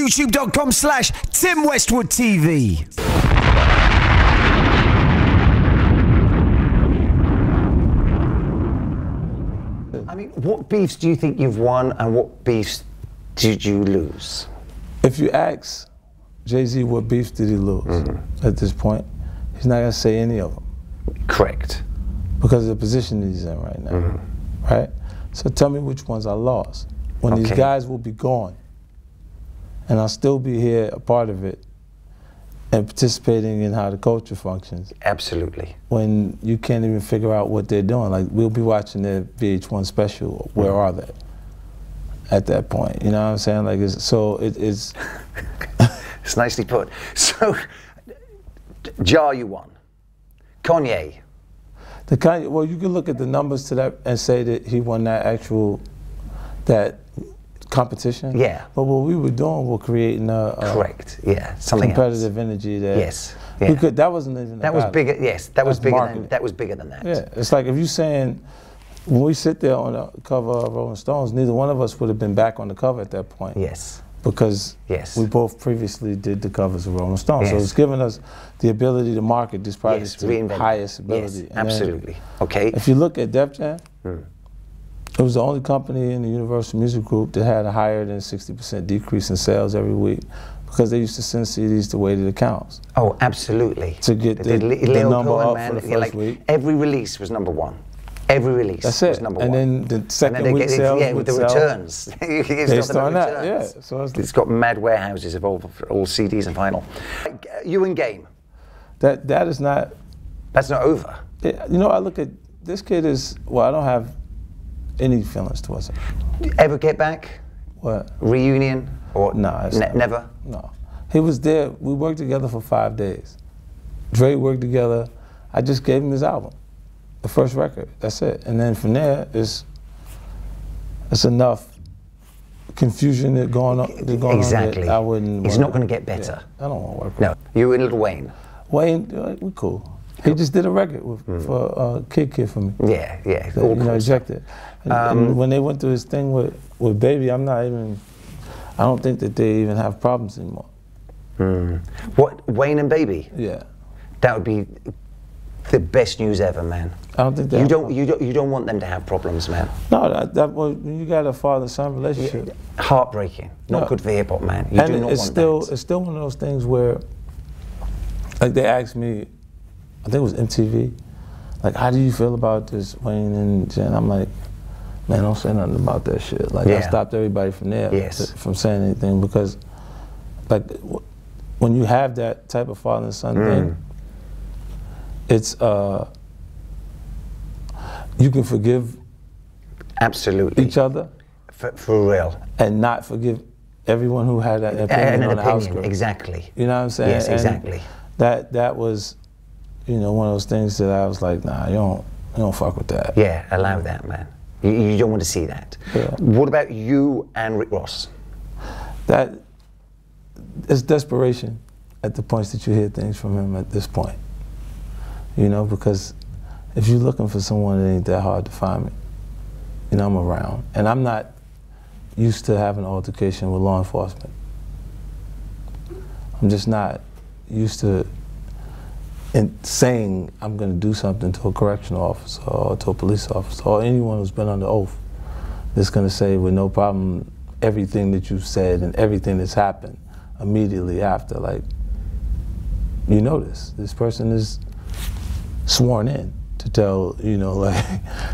YouTube.com/Tim Westwood TV. I mean, what beefs do you think you've won and what beefs did you lose? If you ask Jay-Z what beefs did he lose at this point, he's not going to say any of them. Correct. Because of the position he's in right now, right? So tell me which ones I lost. When these guys will be gone, and I'll still be here, a part of it, and participating in how the culture functions. Absolutely. When you can't even figure out what they're doing. Like, we'll be watching their VH1 special. Where are they at that point? You know what I'm saying? Like, it's... It's nicely put. So, Jar, you won. Kanye. The Kanye, well, you can look at the numbers to that and say that he won that competition. Yeah. But what we were doing was creating a correct. Yeah. Something competitive else. Energy that. Yes. Yeah. We could. That wasn't even. That was bigger. Yes. That was bigger marketing. than. That was bigger than that. Yeah. It's like if you're saying, when we sit there on the cover of Rolling Stones, neither one of us would have been back on the cover at that point. Yes. Because we both previously did the covers of Rolling Stones. So it's given us the ability to market this project to the highest ability. Yes, absolutely. Okay. If you look at Def Jam, it was the only company in the Universal Music Group that had a higher than 60% decrease in sales every week because they used to send CDs to weighted accounts. Oh, absolutely. To get the number up for the first week. Every release was #1. Every release was #1. And then the second week sales with the returns. Based on that, yeah. So it's got mad warehouses of all CDs and vinyl. You and Game. That is not... That's not over. You know, I look at... This kid is... Well, I don't have any feelings towards him. Ever get back? What? Reunion? Or no, never? No. He was there. We worked together for 5 days. Dre worked together. I just gave him his album. The first record, that's it. And then from there, it's enough confusion that going on. Exactly. I wouldn't. It's not going to get better. Yeah, I don't want to work with him. No. You and Little Wayne. Wayne, we cool. He just did a record for Kid for me. Yeah, yeah. That, you know, ejected. And when they went through his thing with Baby, I don't think that they even have problems anymore. What, Wayne and Baby? Yeah. That would be the best news ever, man. I don't think that you don't want them to have problems, man. No, when you got a father-son relationship, heartbreaking. Not good for hip hop, man. You do not it's want still that. It's still one of those things where, like, they asked me, I think it was MTV, like, how do you feel about this, Wayne and Jen? I'm like, man, don't say nothing about that shit. Like, I stopped everybody from there from saying anything because, like, when you have that type of father and son thing, it's you can forgive each other for real, and not forgive everyone who had that opinion on the outskirts. Exactly. You know what I'm saying? Yes, exactly. And that was, you know, one of those things that I was like, nah, you don't fuck with that. Yeah, allow that, man. You don't want to see that. Yeah. What about you and Rick Ross? That is desperation at the points that you hear things from him at this point. You know, because if you're looking for someone, it ain't that hard to find me. You know, I'm around. And I'm not used to having an altercation with law enforcement. I'm just not used to saying I'm going to do something to a correctional officer or to a police officer or anyone who's been under oath that's going to say with no problem everything that you've said and everything that's happened immediately after. Like, you know this person is sworn in to tell, you know, like,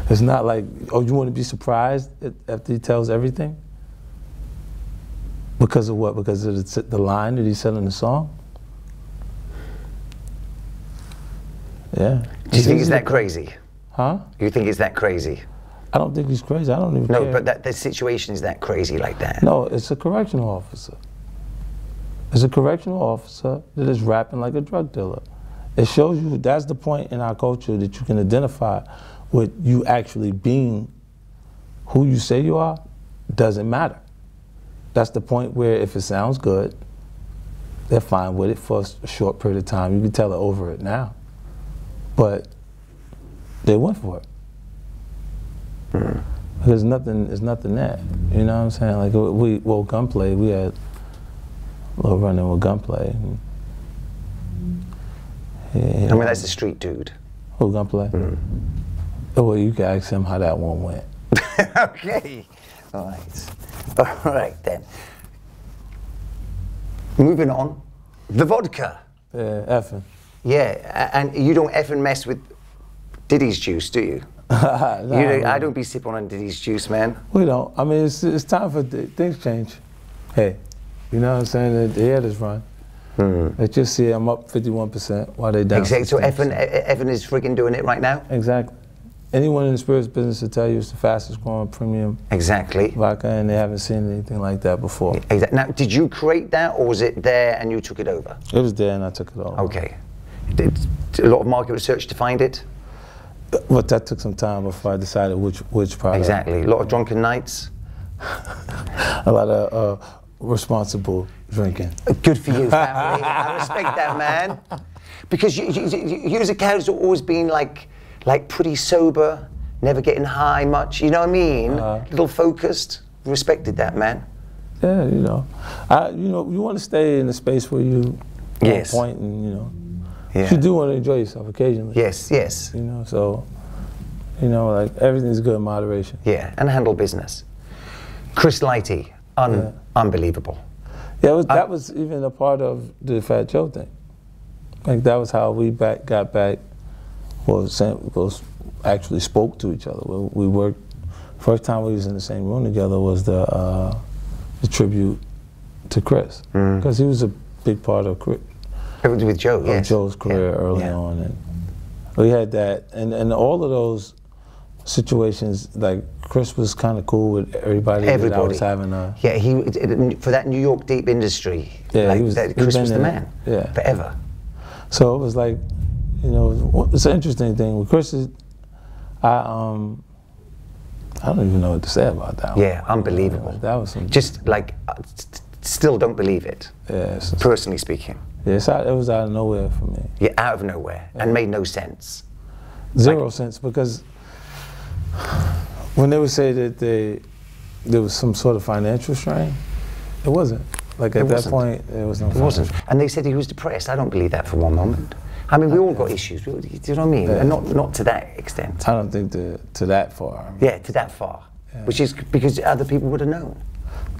it's not like, oh, you want to be surprised after he tells everything? Because of what? Because of the line that he said in the song? Yeah. Do you think it's that crazy? Huh? You think it's that crazy? I don't think he's crazy. I don't even care. No, but the situation is that crazy like that. No, it's a correctional officer. It's a correctional officer that is rapping like a drug dealer. It shows you that's the point in our culture that you can identify with you actually being who you say you are doesn't matter. That's the point where if it sounds good, they're fine with it for a short period of time. You can tell it over it now. But they went for it. There's nothing there. You know what I'm saying? Like, gunplay, we had little run-in with gunplay. I mean, that's a street dude. Who, gunplay? Well, you can ask him how that one went. Okay. All right. All right, then. Moving on. The vodka. Yeah, Effen. Yeah, and you don't effing mess with Diddy's juice, do you? I don't be sipping on Diddy's juice, man. We don't. I mean, it's time for things change. Hey, you know what I'm saying? They had this run. Let's just see I'm up 51% while they down. Exactly. So Effen is freaking doing it right now? Exactly. Anyone in the spirits business will tell you it's the fastest growing premium vodka, and they haven't seen anything like that before. Exactly. Now, did you create that, or was it there and you took it over? It was there and I took it over. Okay. Did a lot of market research to find it? But that took some time before I decided which product. Exactly. A lot of drunken nights? A lot of responsible drinking. Good for you, family. I respect that, man. Because you as a character's always been like pretty sober, never getting high much, you know what I mean? Little focused. Respected that, man. Yeah, you know. You want to stay in a space where you on point and, you know. Yeah. You do want to enjoy yourself occasionally. Yes, yes. You know, so, you know, like everything's good in moderation. Yeah, and handle business. Chris Lighty, unbelievable. Yeah, that was even a part of the Fat Joe thing. Like that was how we got back, actually spoke to each other. We worked, first time we was in the same room together was the tribute to Chris. Because he was a big part of Chris. With Joe, yes. Joe's career early on, and we had that, and all of those situations. Like Chris was kind of cool with everybody. That I was having a for that New York deep industry. Yeah, like, Chris was the man. Yeah, forever. So it was like, you know, it's an interesting thing with Chris. I don't even know what to say about that. Yeah, unbelievable. That was some, just like still don't believe it. Yeah, personally speaking. Yeah, it was out of nowhere for me. Yeah, out of nowhere, and made no sense. Zero sense, because when they would say that there was some sort of financial strain, it wasn't. Like at that point, there was no. It wasn't. And they said he was depressed. I don't believe that for one moment. I mean, we all got issues. Do you know what I mean? Yeah. And not to that extent. I don't think to that far. Yeah, to that far. Yeah. Which is because other people would have known.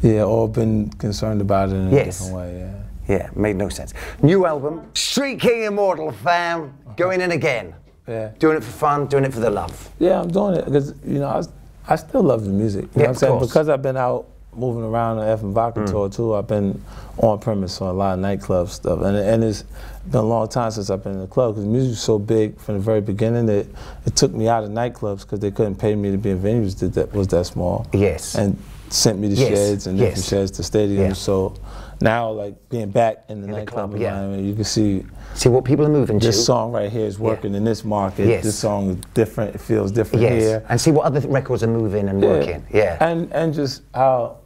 Yeah, or been concerned about it in a different way. Yeah. Yeah, made no sense. New album, Street King Immortal, fam. Going in again. Yeah. Doing it for fun, doing it for the love. Yeah, I'm doing it because, you know, I still love the music. You know what I'm saying? Because I've been out moving around the Effen Vodka tour too. I've been on premise on a lot of nightclub stuff. And it's been a long time since I've been in the club because music was so big from the very beginning that it took me out of nightclubs because they couldn't pay me to be in venues that was that small. Yes. And sent me to sheds and different sheds to stadiums. Yeah. So now, like being back in the nightclub environment, you can see what people are moving to. This song right here is working in this market. Yes. This song is different. It feels different here. And see what other records are moving and working. Yeah. And just how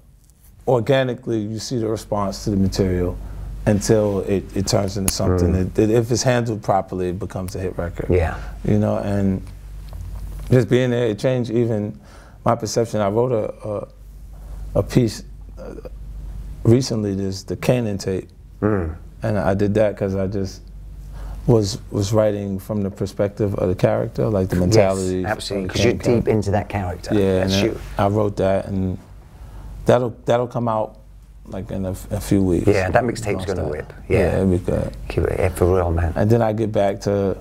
organically you see the response to the material until it turns into something that if it's handled properly, it becomes a hit record. Yeah. You know, and just being there, it changed even my perception. I wrote a piece recently, the Kanye tape, and I did that because I just was writing from the perspective of the character, like the mentality. Yes, absolutely, because you're deep into that character. Yeah, that's you. I wrote that, and that'll come out like in a few weeks. Yeah, that mixtape's gonna whip. Yeah, it'll be good. Keep it for real, man. And then I get back to,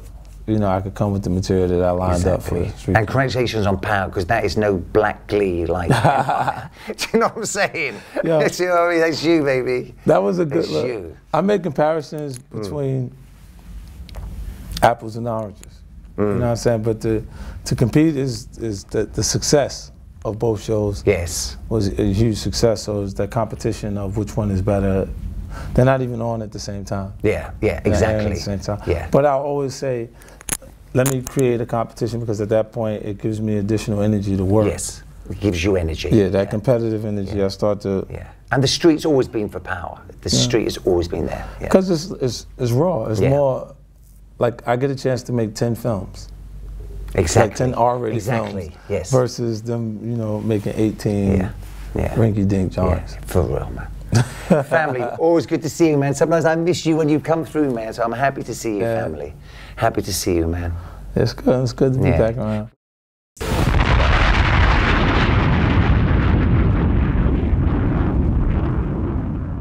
you know, I could come with the material that I lined up for. And congratulations on Power, because that is no Black Glee like Empire. Do you know what I'm saying? Yeah. Do you know what I mean? That's you, baby. That was a good That's look. You. I made comparisons between apples and oranges. You know what I'm saying? But to compete is the success of both shows. Yes. Was a huge success. So it's that competition of which one is better. They're not even on at the same time. Yeah, exactly. At the same time. Yeah. But I'll always say, let me create a competition because at that point it gives me additional energy to work. Yes, it gives you energy. Yeah, that competitive energy. I start to. Yeah. And the street's always been for Power. The street has always been there. Because it's raw. It's more like I get a chance to make 10 films. Exactly. Like 10 R-rated films. Yes. Versus them, you know, making 18 rinky-dink joints. Yeah, for real, man. Family, always good to see you, man. Sometimes I miss you when you come through, man. So I'm happy to see you, family. Happy to see you, man. It's good. It's good to be back around.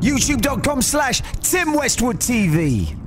YouTube.com/Tim Westwood TV.